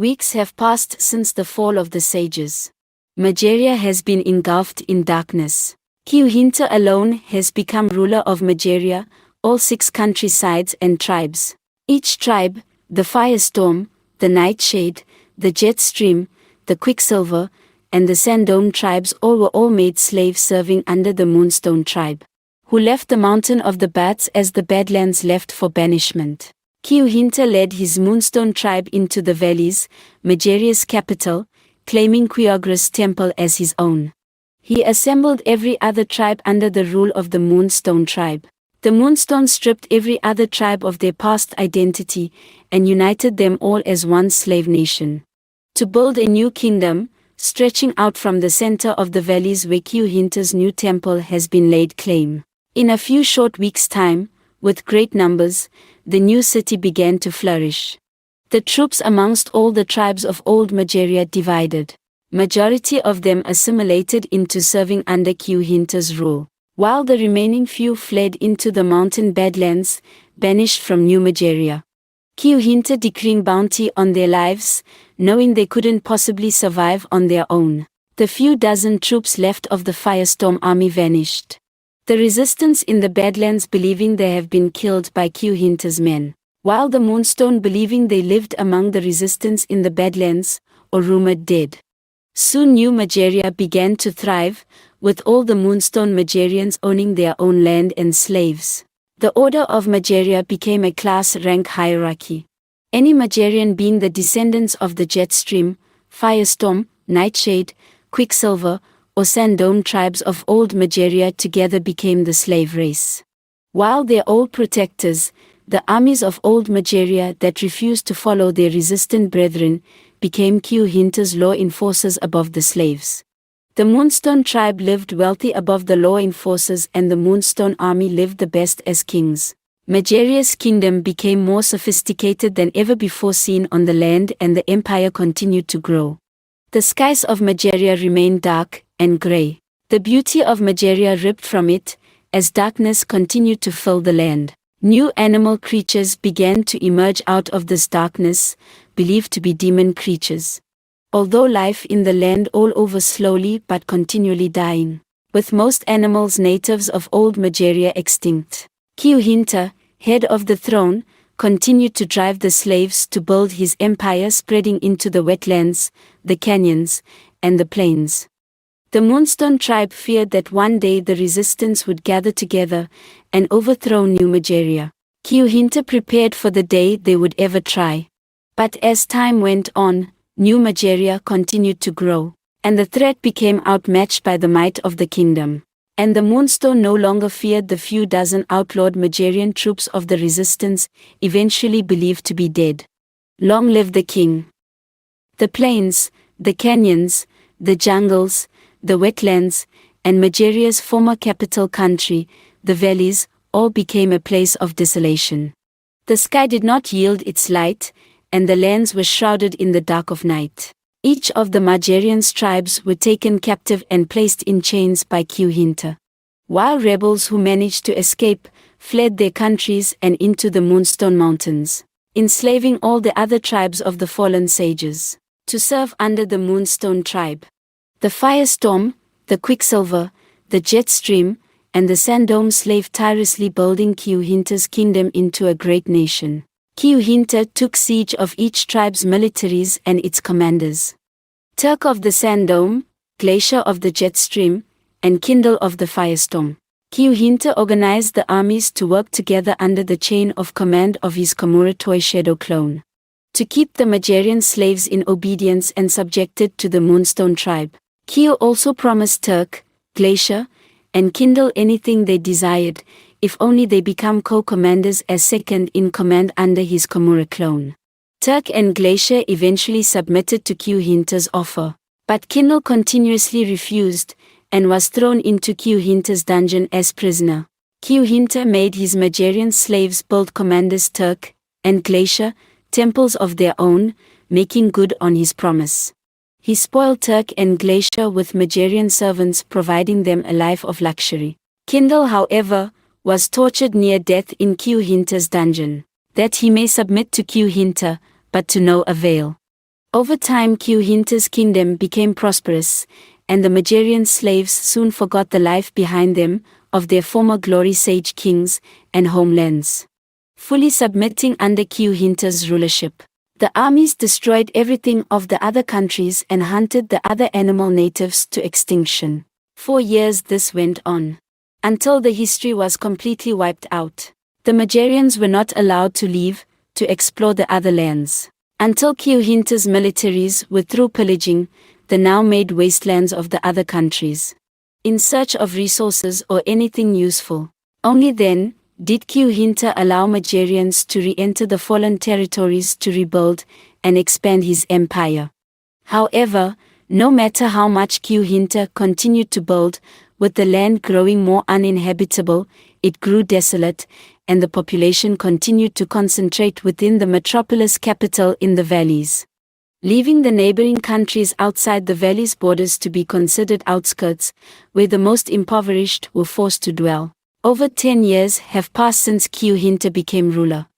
Weeks have passed since the fall of the sages. Mageria has been engulfed in darkness. Hinter alone has become ruler of Mageria, all 6 countrysides and tribes. Each tribe, the Firestorm, the Nightshade, the Jetstream, the Quicksilver, and the Sandome tribes were all made slaves serving under the Moonstone tribe, who left the Mountain of the Bats as the Badlands left for banishment. Hinter led his Moonstone tribe into the valleys, Mageria's capital, claiming Quiogra's temple as his own. He assembled every other tribe under the rule of the Moonstone tribe. The Moonstone stripped every other tribe of their past identity and united them all as one slave nation. To build a new kingdom, stretching out from the center of the valleys where Hinter's new temple has been laid claim. In a few short weeks' time, with great numbers, the new city began to flourish. The troops amongst all the tribes of old Mageria divided. Majority of them assimilated into serving under Hinter's rule, while the remaining few fled into the mountain badlands, banished from New Mageria. Hinter decreeing bounty on their lives, knowing they couldn't possibly survive on their own. The few dozen troops left of the Firestorm army vanished. The resistance in the Badlands believing they have been killed by Hinter's men, while the Moonstone believing they lived among the resistance in the Badlands, or rumored dead. Soon New Mageria began to thrive, with all the Moonstone Magerians owning their own land and slaves. The Order of Mageria became a class-rank hierarchy. Any Magerian being the descendants of the Jetstream, Firestorm, Nightshade, Quicksilver, or Sandome tribes of old Mageria together became the slave race. While their old protectors, the armies of old Mageria that refused to follow their resistant brethren, became Hinter's law enforcers above the slaves. The Moonstone tribe lived wealthy above the law enforcers and the Moonstone army lived the best as kings. Mageria's kingdom became more sophisticated than ever before seen on the land and the empire continued to grow. The skies of Mageria remained dark and grey. The beauty of Mageria ripped from it, as darkness continued to fill the land. New animal creatures began to emerge out of this darkness, believed to be demon creatures. Although life in the land all over slowly but continually dying, with most animals natives of old Mageria extinct. Hinter, head of the throne, continued to drive the slaves to build his empire spreading into the wetlands, the canyons, and the plains. The Moonstone tribe feared that one day the resistance would gather together and overthrow New Mageria. Hinter prepared for the day they would ever try. But as time went on, New Mageria continued to grow, and the threat became outmatched by the might of the kingdom. And the Moonstone no longer feared the few dozen outlawed Magerian troops of the resistance, eventually believed to be dead. Long live the king! The plains, the canyons, the jungles, the wetlands, and Mageria's former capital country, the valleys, all became a place of desolation. The sky did not yield its light, and the lands were shrouded in the dark of night. Each of the Magerian tribes were taken captive and placed in chains by Hinter. While rebels who managed to escape, fled their countries and into the Moonstone Mountains, enslaving all the other tribes of the fallen sages, to serve under the Moonstone tribe. The Firestorm, the Quicksilver, the Jetstream, and the Sandome slaved tirelessly building Hinter's kingdom into a great nation. Hinter took siege of each tribe's militaries and its commanders. Turk of the Sandome, Glacier of the Jetstream, and Kindle of the Firestorm. Hinter organized the armies to work together under the chain of command of his Komura toy shadow clone, to keep the Magerian slaves in obedience and subjected to the Moonstone tribe. Also promised Turk, Glacier, and Kindle anything they desired, if only they become co-commanders as second-in-command under his Komura clone. Turk and Glacier eventually submitted to Hinter's offer, but Kindle continuously refused, and was thrown into Hinter's dungeon as prisoner. Hinter made his Magerian slaves build commanders Turk and Glacier temples of their own, making good on his promise. He spoiled Turk and Glacier with Magerian servants, providing them a life of luxury. Kindle, however, was tortured near death in Hinter's dungeon, that he may submit to Hinter, but to no avail. Over time Q-Hinter's kingdom became prosperous, and the Majarian slaves soon forgot the life behind them, of their former glory sage kings, and homelands. Fully submitting under Q-Hinter's rulership, the armies destroyed everything of the other countries and hunted the other animal natives to extinction. 4 years this went on, until the history was completely wiped out. The Majarians were not allowed to leave, to explore the other lands, until Q-Hinter's militaries were through pillaging the now-made wastelands of the other countries, in search of resources or anything useful. Only then did Q-Hinter allow Majarians to re-enter the fallen territories to rebuild and expand his empire. However, no matter how much Q-Hinter continued to build, with the land growing more uninhabitable, it grew desolate, and the population continued to concentrate within the metropolis capital in the valleys, leaving the neighboring countries outside the valley's borders to be considered outskirts, where the most impoverished were forced to dwell. Over 10 years have passed since Q-Hinter became ruler.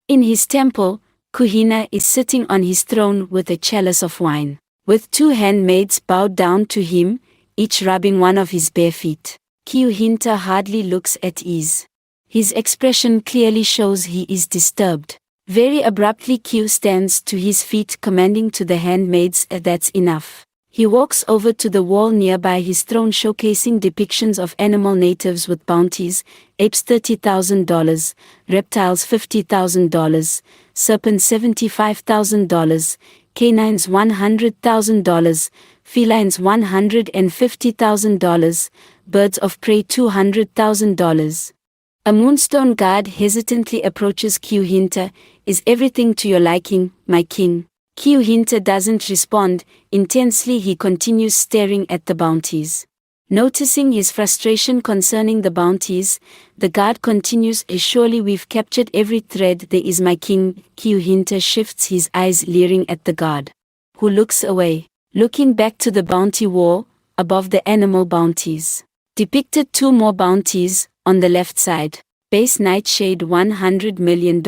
In his temple, Kuhina is sitting on his throne with a chalice of wine, with 2 handmaids bowed down to him, each rubbing one of his bare feet. Q-Hinter hardly looks at ease. His expression clearly shows he is disturbed. Very abruptly Q stands to his feet, commanding to the handmaids, "That's enough." He walks over to the wall nearby his throne, showcasing depictions of animal natives with bounties: apes $30,000, reptiles $50,000, serpents $75,000, canines $100,000, felines $150,000, birds of prey $200,000. A moonstone guard hesitantly approaches Q-Hinter. "Is everything to your liking, my king?" Q-Hinter doesn't respond. Intensely he continues staring at the bounties. Noticing his frustration concerning the bounties, the guard continues, "Surely we've captured every thread there is, my king." Q-Hinter shifts his eyes, leering at the guard, who looks away. Looking back to the bounty wall, above the animal bounties, depicted 2 more bounties, on the left side, base Nightshade $100 million.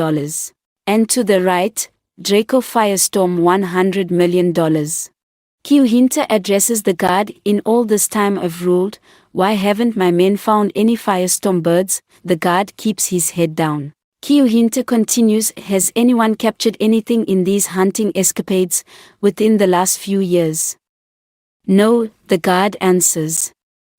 And to the right, Draco Firestorm $100 million. Q-Hinter addresses the guard, "In all this time I've ruled, why haven't my men found any Firestorm birds?" The guard keeps his head down. Q-Hinter continues, "Has anyone captured anything in these hunting escapades within the last few years?" "No," the guard answers.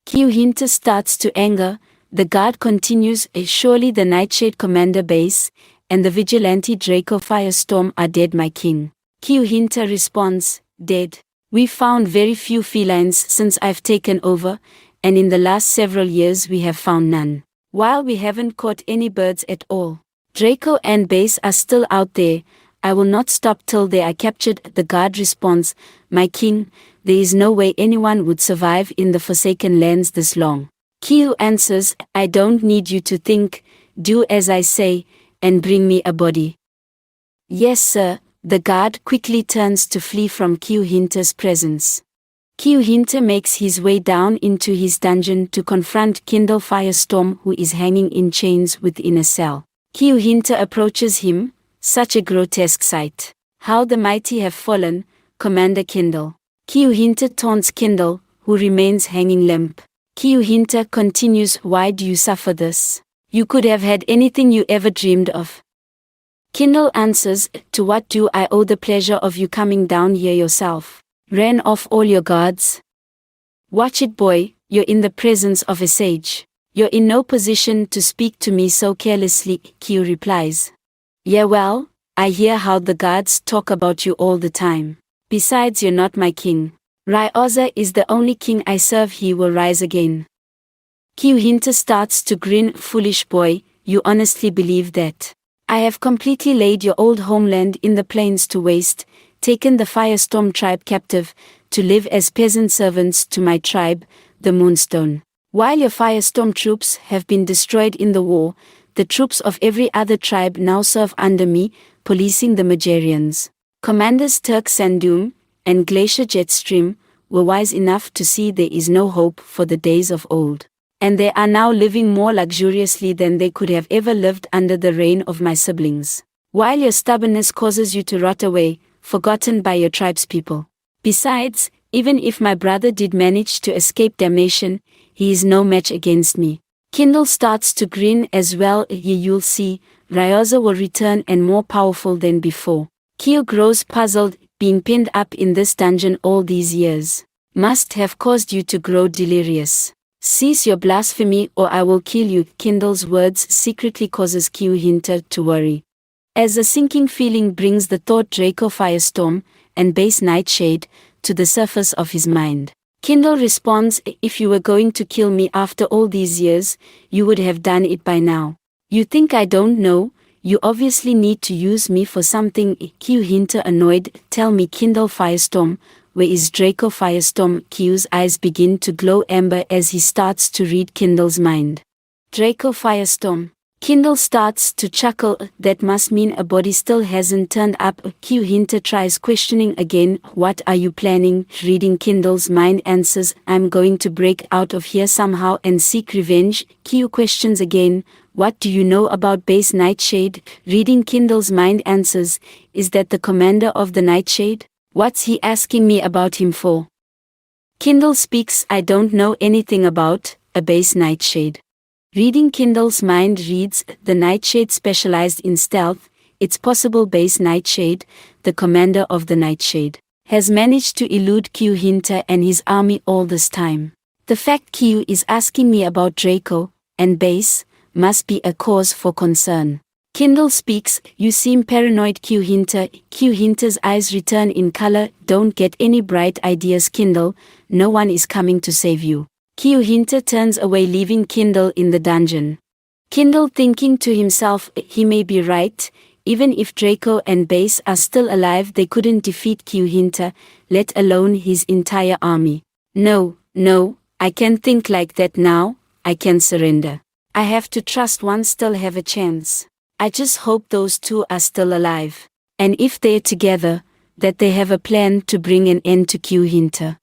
Q-Hinter starts to anger. The guard continues, "Surely the Nightshade Commander base and the vigilante Draco Firestorm are dead, my king." Q-Hinter responds, "Dead? We've found very few felines since I've taken over, and in the last several years we have found none. While we haven't caught any birds at all, Draco and base are still out there. I will not stop till they are captured." The guard responds, "My king, there is no way anyone would survive in the Forsaken Lands this long." Q answers, "I don't need you to think. Do as I say, and bring me a body." "Yes, sir." The guard quickly turns to flee from Q-Hinter's presence. Q-Hinter makes his way down into his dungeon to confront Kindle Firestorm, who is hanging in chains within a cell. Q-Hinter approaches him. "Such a grotesque sight. How the mighty have fallen, Commander Kindle." Q-Hinter taunts Kindle, who remains hanging limp. Q-Hinter continues, "Why do you suffer this? You could have had anything you ever dreamed of." Kindle answers, "To what do I owe the pleasure of you coming down here yourself? Ran off all your guards? Watch it, boy, you're in the presence of a sage. You're in no position to speak to me so carelessly." Q replies, "Yeah, well, I hear how the guards talk about you all the time. Besides, you're not my king. Ryoza is the only king I serve. He will rise again." Q-Hinter starts to grin. "Foolish boy, you honestly believe that? I have completely laid your old homeland in the plains to waste, taken the Firestorm tribe captive, to live as peasant servants to my tribe, the Moonstone. While your Firestorm troops have been destroyed in the war, the troops of every other tribe now serve under me, policing the Majarians." Commanders Turk Sandum and Glacier Jetstream were wise enough to see there is no hope for the days of old, and they are now living more luxuriously than they could have ever lived under the reign of my siblings. While your stubbornness causes you to rot away, forgotten by your tribespeople. Besides, even if my brother did manage to escape damnation, he is no match against me. Kindle starts to grin as well. You'll see, Ryoza will return and more powerful than before. Kyo grows puzzled. Being pinned up in this dungeon all these years must have caused you to grow delirious. Cease your blasphemy or I will kill you. Kindle's words secretly causes Kyo Hinter to worry. As a sinking feeling brings the thought Draco Firestorm and base Nightshade to the surface of his mind. Kindle responds, if you were going to kill me after all these years, you would have done it by now. You think I don't know? You obviously need to use me for something. Kyo Hinter annoyed, tell me Kindle Firestorm, where is Draco Firestorm? Kyo's eyes begin to glow amber as he starts to read Kindle's mind. Draco Firestorm. Kindle starts to chuckle, that must mean a body still hasn't turned up. Kyo Hinter tries questioning again, what are you planning? Reading Kindle's mind answers, I'm going to break out of here somehow and seek revenge. Kyo questions again, what do you know about base Nightshade? Reading Kindle's mind answers, is that the commander of the Nightshade? What's he asking me about him for? Kindle speaks, I don't know anything about a base Nightshade. Reading Kindle's mind reads, the Nightshade specialized in stealth. It's possible base Nightshade, the commander of the Nightshade, has managed to elude Kyo Hinter and his army all this time. The fact Kyo is asking me about Draco and base must be a cause for concern. Kindle speaks, you seem paranoid. Kyo Hinter. Kyo Hinter's eyes return in color, don't get any bright ideas Kindle, no one is coming to save you. Kyo Hinter turns away leaving Kindle in the dungeon. Kindle thinking to himself, he may be right, even if Draco and base are still alive they couldn't defeat Kyo Hinter, let alone his entire army. No, I can't think like that now, I can surrender. I have to trust one still have a chance. I just hope those two are still alive. And if they're together, that they have a plan to bring an end to Kyo Hinter.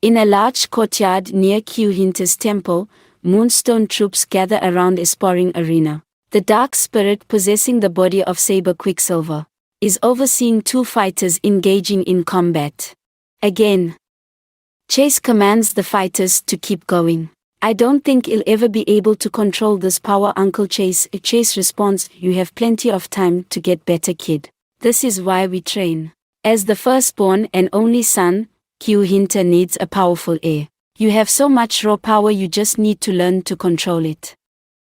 In a large courtyard near Kyo Hinter's temple, Moonstone troops gather around a sparring arena. The dark spirit possessing the body of Saber Quicksilver is overseeing two fighters engaging in combat. Again, Chase commands the fighters to keep going. I don't think he'll ever be able to control this power, Uncle Chase. Chase responds, you have plenty of time to get better, kid. This is why we train. As the firstborn and only son, Kyo Hinter needs a powerful heir. You have so much raw power you just need to learn to control it.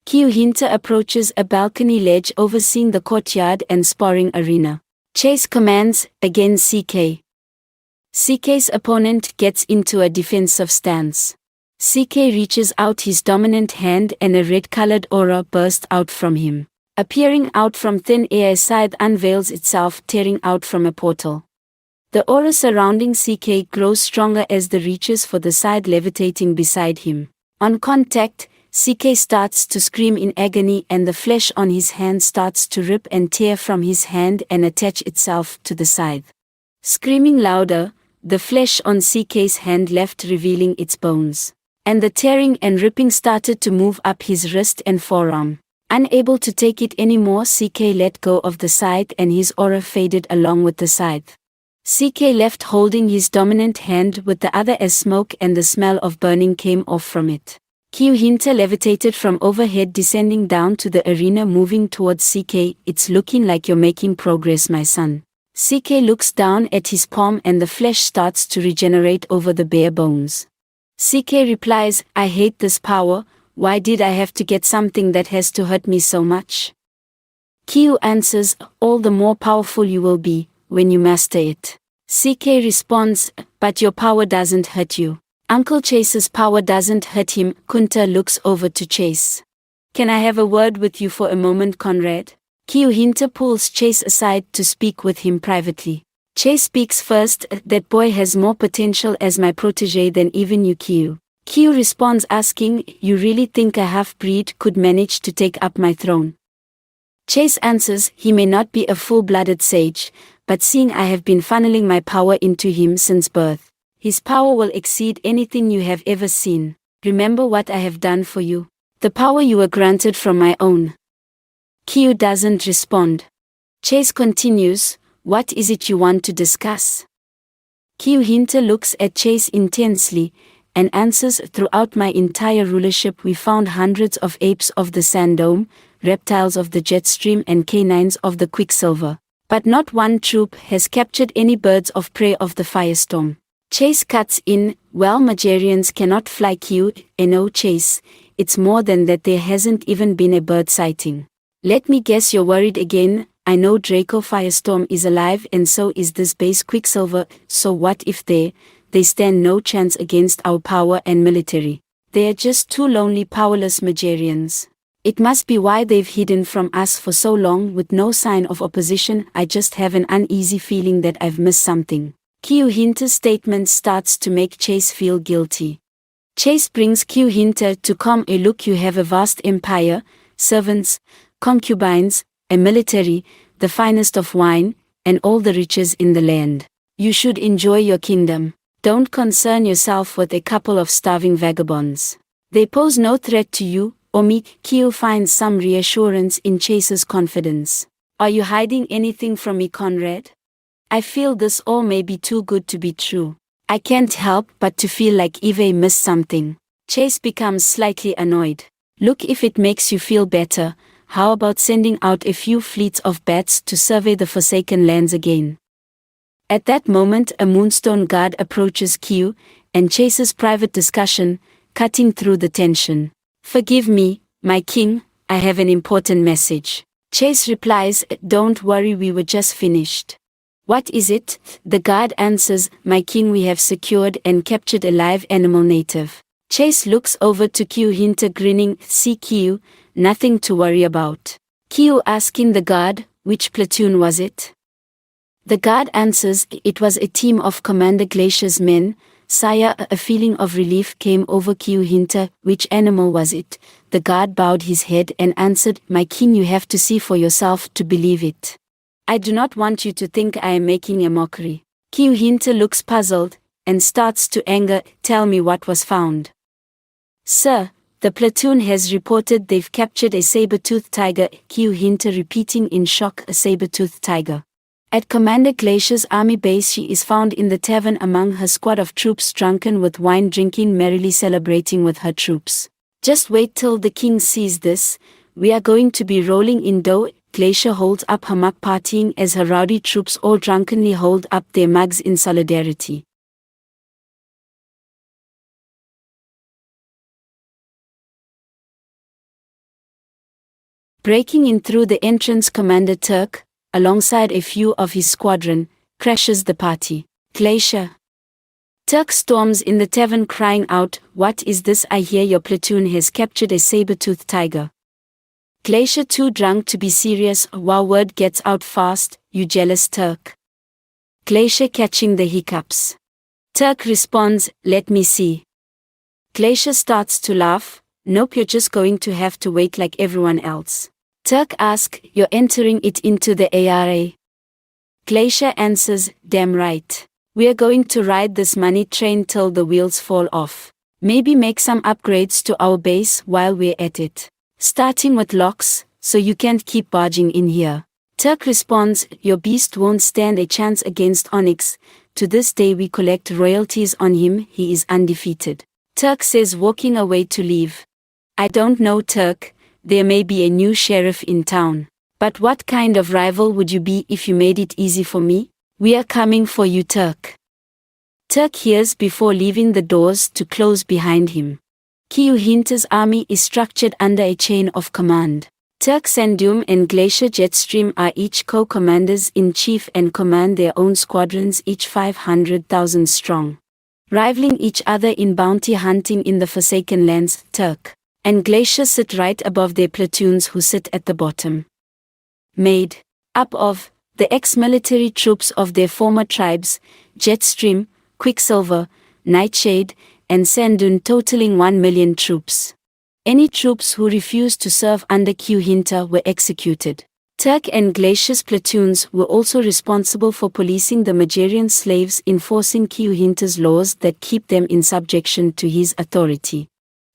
Kyo Hinter approaches a balcony ledge overseeing the courtyard and sparring arena. Chase commands, again CK. CK's opponent gets into a defensive stance. CK reaches out his dominant hand and a red-colored aura bursts out from him. Appearing out from thin air, a scythe unveils itself, tearing out from a portal. The aura surrounding CK grows stronger as the reaches for the scythe levitating beside him. On contact, CK starts to scream in agony and the flesh on his hand starts to rip and tear from his hand and attach itself to the scythe. Screaming louder, the flesh on CK's hand left revealing its bones. And the tearing and ripping started to move up his wrist and forearm. Unable to take it anymore, CK let go of the scythe and his aura faded along with the scythe. CK left holding his dominant hand with the other as smoke and the smell of burning came off from it. Kyo Hinter levitated from overhead, descending down to the arena, moving towards CK. It's looking like you're making progress, my son. CK looks down at his palm and the flesh starts to regenerate over the bare bones. CK replies, I hate this power, why did I have to get something that has to hurt me so much? Kyo answers, all the more powerful you will be when you master it. CK responds, but your power doesn't hurt you. Uncle Chase's power doesn't hurt him. Kunta looks over to Chase. Can I have a word with you for a moment, Conrad? Kyo Hinter pulls Chase aside to speak with him privately. Chase speaks first, that boy has more potential as my protege than even you, Kyo. Kyo responds asking, you really think a half-breed could manage to take up my throne? Chase answers, he may not be a full-blooded sage, but seeing I have been funneling my power into him since birth, his power will exceed anything you have ever seen. Remember what I have done for you. The power you were granted from my own. Kyo doesn't respond. Chase continues, What is it you want to discuss? Q Hinter looks at Chase intensely, and answers, throughout my entire rulership we found hundreds of apes of the sand dome, reptiles of the jet stream and canines of the quicksilver. But not one troop has captured any birds of prey of the firestorm. Chase cuts in, well, Magarians cannot fly. Q, no Chase, it's more than that, there hasn't even been a bird sighting. Let me guess, you're worried again. I know Draco Firestorm is alive and so is this base Quicksilver, so what if they stand no chance against our power and military. They are just two lonely powerless Magarians. It must be why they've hidden from us for so long with no sign of opposition. I just have an uneasy feeling that I've missed something. Q Hinter's statement starts to make Chase feel guilty. Chase brings Q Hinter to come a look. You have a vast empire, servants, concubines, a military, the finest of wine, and all the riches in the land. You should enjoy your kingdom. Don't concern yourself with a couple of starving vagabonds. They pose no threat to you or me. Q finds some reassurance in Chase's confidence. Are you hiding anything from me, Conrad? I feel this all may be too good to be true. I can't help but to feel like Eve missed something. Chase becomes slightly annoyed. Look, if it makes you feel better, how about sending out a few fleets of bats to survey the Forsaken Lands again? At that moment a Moonstone guard approaches Q and Chase's private discussion, cutting through the tension. Forgive me, my king, I have an important message. Chase replies, don't worry, we were just finished. What is it? The guard answers, my king, we have secured and captured a live animal native. Chase looks over to Q Hinter grinning, see Q, nothing to worry about. Q asking the guard, which platoon was it? The guard answers, it was a team of Commander Glacier's men. Sire, a feeling of relief came over Q Hinter. Which animal was it? The guard bowed his head and answered, my king, you have to see for yourself to believe it. I do not want you to think I am making a mockery. Q Hinter looks puzzled, and starts to anger, tell me what was found. Sir, the platoon has reported they've captured a saber-toothed tiger. Q Hinter repeating in shock, a saber-toothed tiger. At Commander Glacier's army base she is found in the tavern among her squad of troops, drunken with wine, drinking merrily, celebrating with her troops. Just wait till the king sees this, we are going to be rolling in dough. Glacier holds up her mug, partying as her rowdy troops all drunkenly hold up their mugs in solidarity. Breaking in through the entrance, Commander Turk, alongside a few of his squadron, crashes the party. Glacier. Turk storms in the tavern crying out, what is this? I hear your platoon has captured a saber-toothed tiger. Glacier, too drunk to be serious, wow, word gets out fast, you jealous Turk. Glacier catching the hiccups. Turk responds, let me see. Glacier starts to laugh, nope, you're just going to have to wait like everyone else. Turk asks, you're entering it into the ARA? Glacier answers, damn right. We're going to ride this money train till the wheels fall off. Maybe make some upgrades to our base while we're at it. Starting with locks, so you can't keep barging in here. Turk responds, your beast won't stand a chance against Onyx. To this day we collect royalties on him, he is undefeated. Turk says, walking away to leave. I don't know, Turk, there may be a new sheriff in town. But what kind of rival would you be if you made it easy for me? We are coming for you, Turk. Turk hears before leaving the doors to close behind him. Q Hinter's army is structured under a chain of command. Turk, Sandum and Glacier Jetstream are each co-commanders-in-chief and command their own squadrons, each 500,000 strong. Rivaling each other in bounty hunting in the Forsaken Lands, Turk and Glacier sit right above their platoons, who sit at the bottom. Made up of the ex-military troops of their former tribes, Jetstream, Quicksilver, Nightshade, and Sandun, totaling 1 million troops. Any troops who refused to serve under Q Hinter were executed. Turk and Glacier's platoons were also responsible for policing the Magarian slaves, enforcing Q Hinter's laws that keep them in subjection to his authority.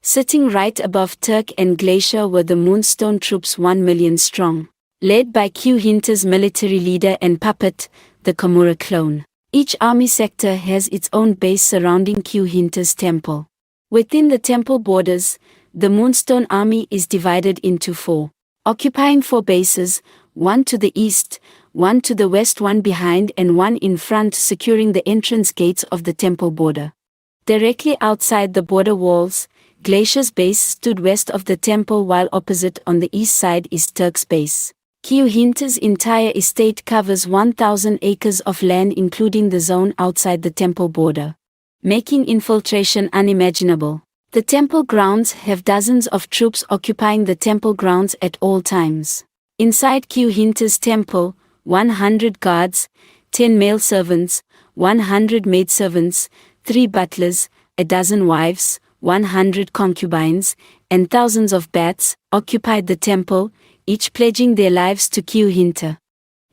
Sitting right above Turk and Glacier were the Moonstone troops, 1 million strong. led by Q Hinter's military leader and puppet, the Kimura clone. Each army sector has its own base surrounding Q Hinter's temple. Within the temple borders, the Moonstone Army is divided into 4, occupying 4 bases, one to the east, one to the west, one behind and one in front, securing the entrance gates of the temple border. Directly outside the border walls, Glacier's base stood west of the temple, while opposite on the east side is Turk's base. Q Hinter's entire estate covers 1,000 acres of land, including the zone outside the temple border, making infiltration unimaginable. The temple grounds have dozens of troops occupying the temple grounds at all times. Inside Q Hinter's temple, 100 guards, 10 male servants, 100 maidservants, 3 butlers, a dozen wives, 100 concubines, and thousands of bats occupied the temple, each pledging their lives to Q Hinter.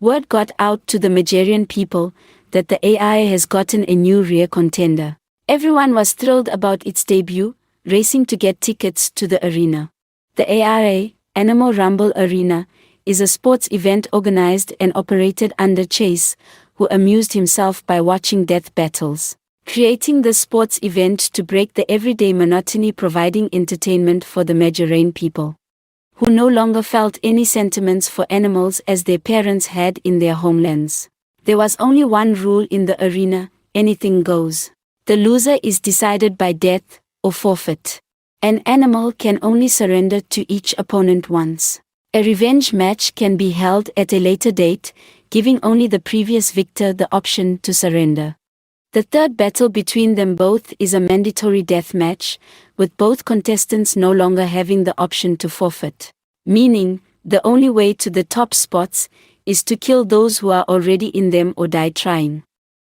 Word got out to the Majarian people that the AI has gotten a new rear contender. Everyone was thrilled about its debut, racing to get tickets to the arena. The ARA, Animal Rumble Arena, is a sports event organized and operated under Chase, who amused himself by watching death battles, creating the sports event to break the everyday monotony, providing entertainment for the Majarian people, who no longer felt any sentiments for animals as their parents had in their homelands. There was only one rule in the arena: anything goes. The loser is decided by death or forfeit. An animal can only surrender to each opponent once. A revenge match can be held at a later date, giving only the previous victor the option to surrender. The third battle between them both is a mandatory death match, with both contestants no longer having the option to forfeit, meaning the only way to the top spots is to kill those who are already in them or die trying.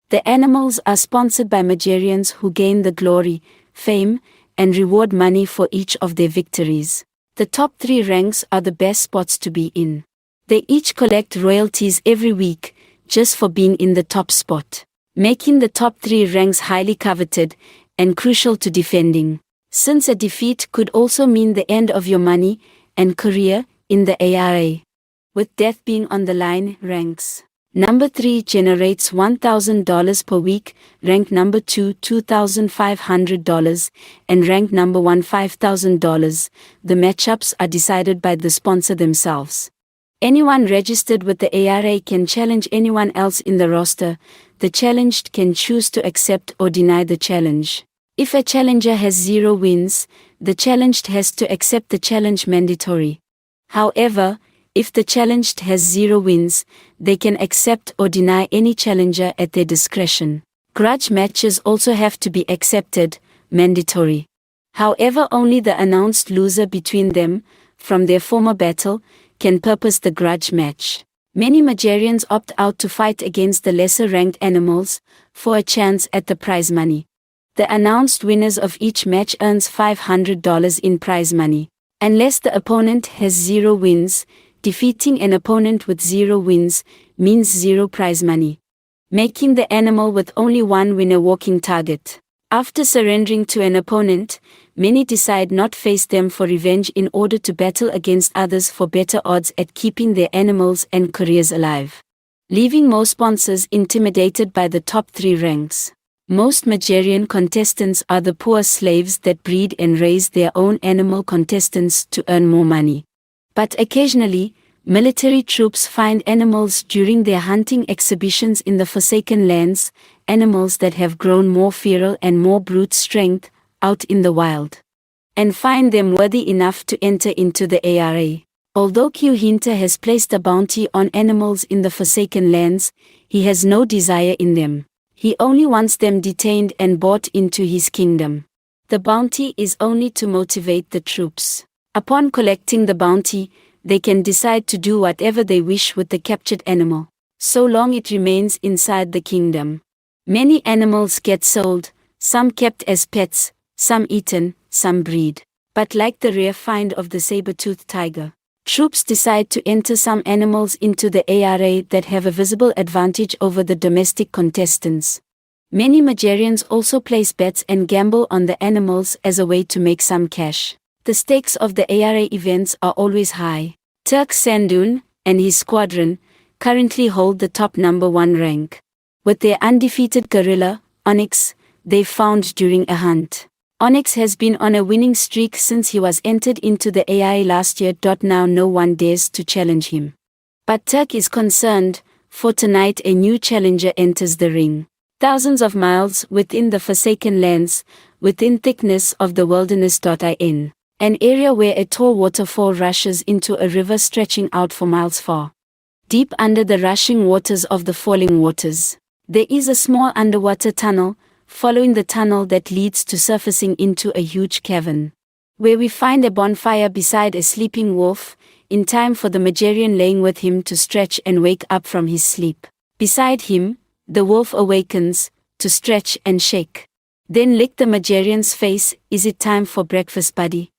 The animals are sponsored by Majarians, who gain the glory, fame, and reward money for each of their victories. The top 3 ranks are the best spots to be in. They each collect royalties every week, just for being in the top spot, making the top 3 ranks highly coveted and crucial to defending, since a defeat could also mean the end of your money and career in the ARA. With death being on the line, ranks number 3 generates $1,000 per week, rank number 2 $2,500, and rank number 1 $5,000. The matchups are decided by the sponsor themselves. Anyone registered with the ARA can challenge anyone else in the roster. The challenged can choose to accept or deny the challenge. If a challenger has 0 wins, the challenged has to accept the challenge mandatory. However, if the challenged has 0 wins, they can accept or deny any challenger at their discretion. Grudge matches also have to be accepted, mandatory. However, only the announced loser between them, from their former battle, can purpose the grudge match. Many Majarians opt out to fight against the lesser-ranked animals, for a chance at the prize money. The announced winners of each match earns $500 in prize money. Unless the opponent has 0 wins, defeating an opponent with 0 wins means 0 prize money, making the animal with only 1 win a walking target. After surrendering to an opponent, many decide not face them for revenge in order to battle against others for better odds at keeping their animals and careers alive, leaving most sponsors intimidated by the top 3 ranks. Most Majarian contestants are the poor slaves that breed and raise their own animal contestants to earn more money. But occasionally, military troops find animals during their hunting exhibitions in the Forsaken Lands, animals that have grown more feral and more brute strength, out in the wild, and find them worthy enough to enter into the ARA. Although Q Hinter has placed a bounty on animals in the Forsaken Lands, he has no desire in them. He only wants them detained and brought into his kingdom. The bounty is only to motivate the troops. Upon collecting the bounty, they can decide to do whatever they wish with the captured animal, so long it remains inside the kingdom. Many animals get sold, some kept as pets, some eaten, some breed. But like the rare find of the saber-toothed tiger, troops decide to enter some animals into the ARA that have a visible advantage over the domestic contestants. Many Majarians also place bets and gamble on the animals as a way to make some cash. The stakes of the ARA events are always high. Turk Sandoun, and his squadron, currently hold the top number 1 rank. With their undefeated gorilla, Onyx, they found during a hunt. Onyx has been on a winning streak since he was entered into the AI last year. Now no one dares to challenge him. But Turk is concerned, for tonight a new challenger enters the ring. Thousands of miles within the Forsaken Lands, within thickness of the wilderness. In an area where a tall waterfall rushes into a river stretching out for miles far. Deep under the rushing waters of the falling waters, there is a small underwater tunnel, following the tunnel that leads to surfacing into a huge cavern, where we find a bonfire beside a sleeping wolf, in time for the Magarian laying with him to stretch and wake up from his sleep. Beside him, the wolf awakens, to stretch and shake. Then lick the Magarian's face. Is it time for breakfast, buddy?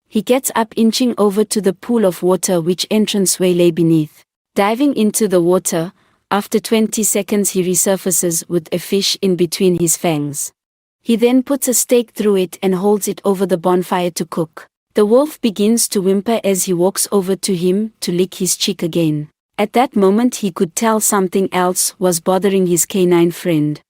He gets up, inching over to the pool of water which entranceway lay beneath. Diving into the water, after 20 seconds he resurfaces with a fish in between his fangs. He then puts a stake through it and holds it over the bonfire to cook. The wolf begins to whimper as he walks over to him to lick his cheek again. At that moment he could tell something else was bothering his canine friend.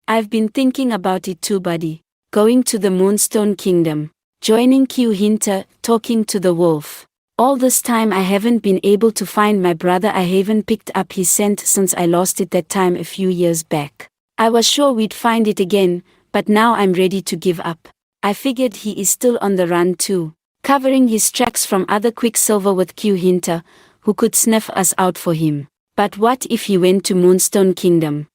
I've been thinking about it too, buddy. Going to the Moonstone Kingdom. Joining Q Hinter, talking to the wolf. All this time I haven't been able to find my brother. I haven't picked up his scent since I lost it that time a few years back. I was sure we'd find it again, but now I'm ready to give up. I figured he is still on the run too, covering his tracks from other Quicksilver with Q Hinter, who could sniff us out for him. But what if he went to Moonstone Kingdom?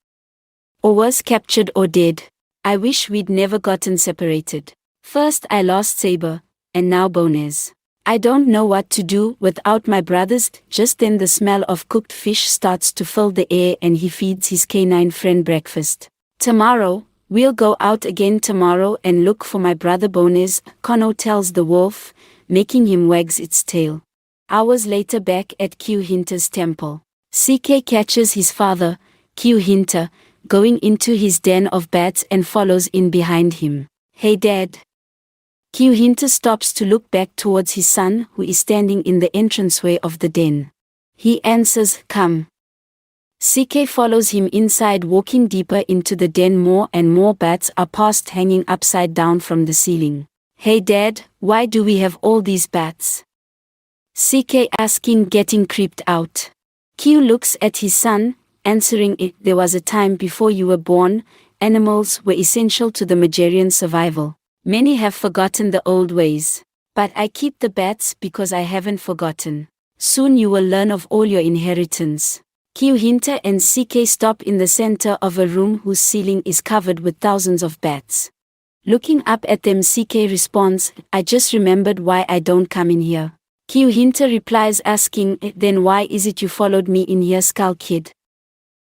Or was captured or dead? I wish we'd never gotten separated. First I lost Saber, and now Bones. I don't know what to do without my brothers. Just then the smell of cooked fish starts to fill the air and he feeds his canine friend breakfast. Tomorrow, we'll go out again tomorrow and look for my brother Bones, Kono tells the wolf, making him wags its tail. Hours later, back at Q Hinter's temple, CK catches his father, Q Hinter, going into his den of bats and follows in behind him. Hey Dad. Q Hinter stops to look back towards his son, who is standing in the entranceway of the den. He answers, come. CK follows him inside, walking deeper into the den. More and more bats are passed, hanging upside down from the ceiling. Hey Dad, why do we have all these bats? CK asking, getting creeped out. Q looks at his son, answering it. There was a time before you were born, animals were essential to the Magarian survival. Many have forgotten the old ways. But I keep the bats because I haven't forgotten. Soon you will learn of all your inheritance. Q Hinter and CK stop in the center of a room whose ceiling is covered with thousands of bats. Looking up at them, CK responds, I just remembered why I don't come in here. Q Hinter replies, asking, then why is it you followed me in here, Skull Kid?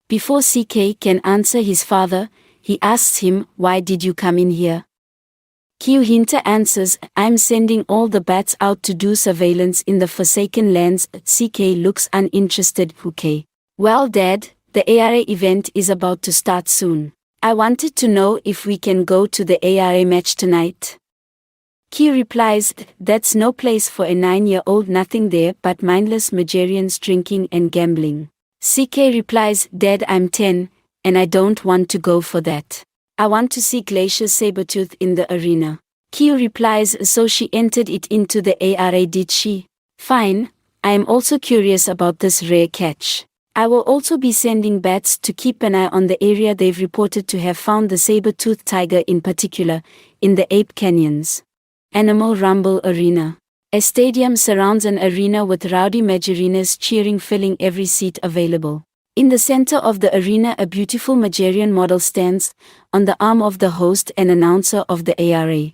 Before CK can answer his father, he asks him, why did you come in here? Q Hinter answers, I'm sending all the bats out to do surveillance in the Forsaken Lands. CK looks uninterested. Okay. Well Dad, the ARA event is about to start soon. I wanted to know if we can go to the ARA match tonight. Q replies, that's no place for a 9-year-old, nothing there but mindless Magarians drinking and gambling. CK replies, Dad, I'm 10, and I don't want to go for that. I want to see Glacier Sabertooth in the arena. Q replies, so she entered it into the ARA, did she? Fine, I am also curious about this rare catch. I will also be sending bats to keep an eye on the area. They've reported to have found the saber-toothed tiger in particular, in the Ape Canyons. Animal Rumble Arena. A stadium surrounds an arena with rowdy Magarians cheering, filling every seat available. In the center of the arena, a beautiful Magarian model stands, on the arm of the host and announcer of the ARA.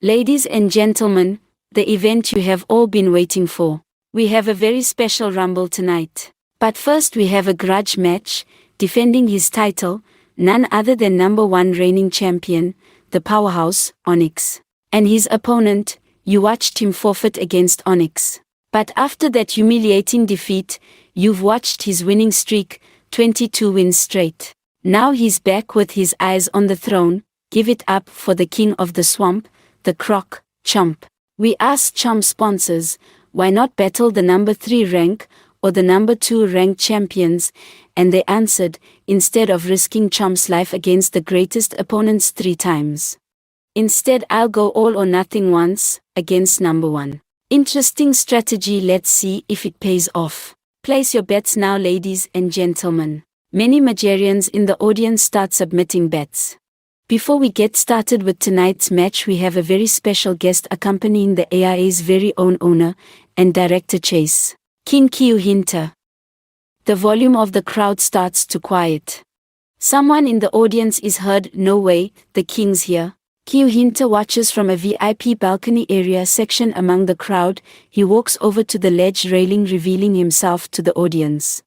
Ladies and gentlemen, the event you have all been waiting for. We have a very special rumble tonight. But first we have a grudge match, defending his title, none other than number 1 reigning champion, the powerhouse, Onyx. And his opponent, you watched him forfeit against Onyx. But after that humiliating defeat, you've watched his winning streak, 22 wins straight. Now he's back with his eyes on the throne. Give it up for the king of the swamp, the Croc, Chomp. We ask Chomp sponsors, why not battle the number 3 rank, or the number 2 ranked champions, and they answered, instead of risking Chomp's life against the greatest opponents 3 times. Instead, I'll go all or nothing once, against number 1. Interesting strategy, let's see if it pays off. Place your bets now, ladies and gentlemen. Many Majorians in the audience start submitting bets. Before we get started with tonight's match, we have a very special guest accompanying the AIA's very own owner and director Chase, King Kiu Hinter. The volume of the crowd starts to quiet. Someone in the audience is heard, "No way, the king's here." Kiu Hinter watches from a VIP balcony area section among the crowd. He walks over to the ledge railing, revealing himself to the audience.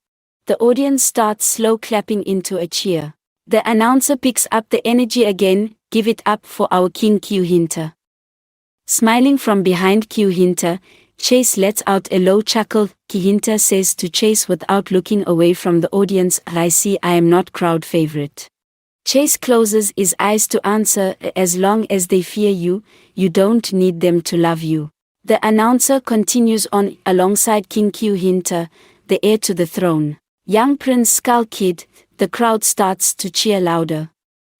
The audience starts slow clapping into a cheer. The announcer picks up the energy again. "Give it up for our King Kiu Hinter." Smiling from behind Kiu Hinter, Chase lets out a low chuckle. Kiu Hinter says to Chase without looking away from the audience, "I see I am not crowd favorite." Chase closes his eyes to answer, "As long as they fear you, you don't need them to love you." The announcer continues on, alongside King Kiu Hinter, the heir to the throne, young Prince Skull Kid. The crowd starts to cheer louder.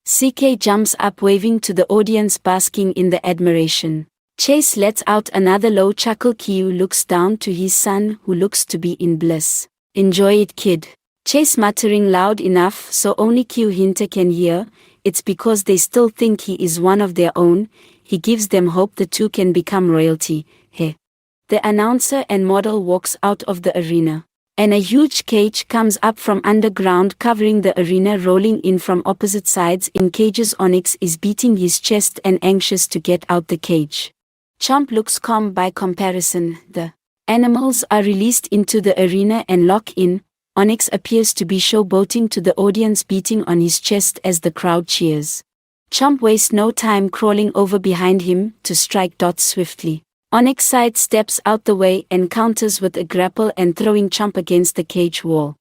CK jumps up, waving to the audience, basking in the admiration. Chase lets out another low chuckle. Kiu looks down to his son, who looks to be in bliss. "Enjoy it, kid." Chase muttering loud enough so only Kiu Hinter can hear, "It's because they still think he is one of their own." He gives them hope the two can become royalty. Hey. The announcer and model walks out of the arena, and a huge cage comes up from underground, covering the arena, rolling in from opposite sides. In cages, Onyx is beating his chest and anxious to get out the cage. Chomp looks calm by comparison. The animals are released into the arena and lock in. Onyx appears to be showboating to the audience, beating on his chest as the crowd cheers. Chomp wastes no time crawling over behind him to strike swiftly. Onyx sidesteps out the way and counters with a grapple and throwing Chomp against the cage wall.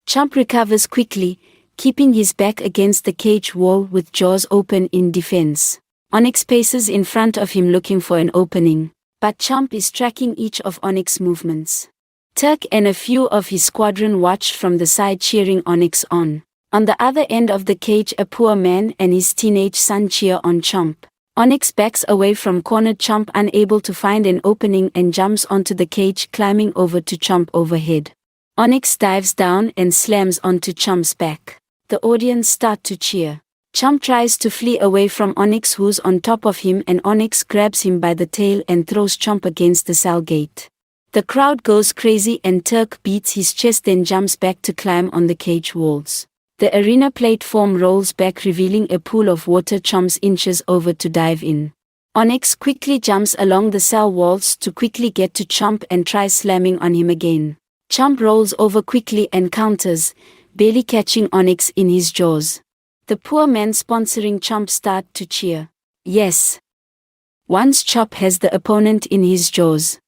Chomp recovers quickly, keeping his back against the cage wall with jaws open in defense. Onyx paces in front of him looking for an opening, but Chomp is tracking each of Onyx's movements. Turk and a few of his squadron watch from the side, cheering Onyx on. On the other end of the cage, a poor man and his teenage son cheer on Chomp. Onyx backs away from cornered Chomp, unable to find an opening, and jumps onto the cage, climbing over to Chomp overhead. Onyx dives down and slams onto Chomp's back. The audience start to cheer. Chomp tries to flee away from Onyx, who's on top of him, and Onyx grabs him by the tail and throws Chomp against the cell gate. The crowd goes crazy and Turk beats his chest, then jumps back to climb on the cage walls. The arena platform rolls back, revealing a pool of water. Chomp inches over to dive in. Onyx quickly jumps along the cell walls to quickly get to Chomp and tries slamming on him again. Chomp rolls over quickly and counters, barely catching Onyx in his jaws. The poor men sponsoring Chomp start to cheer. Yes. Once Chomp has the opponent in his jaws,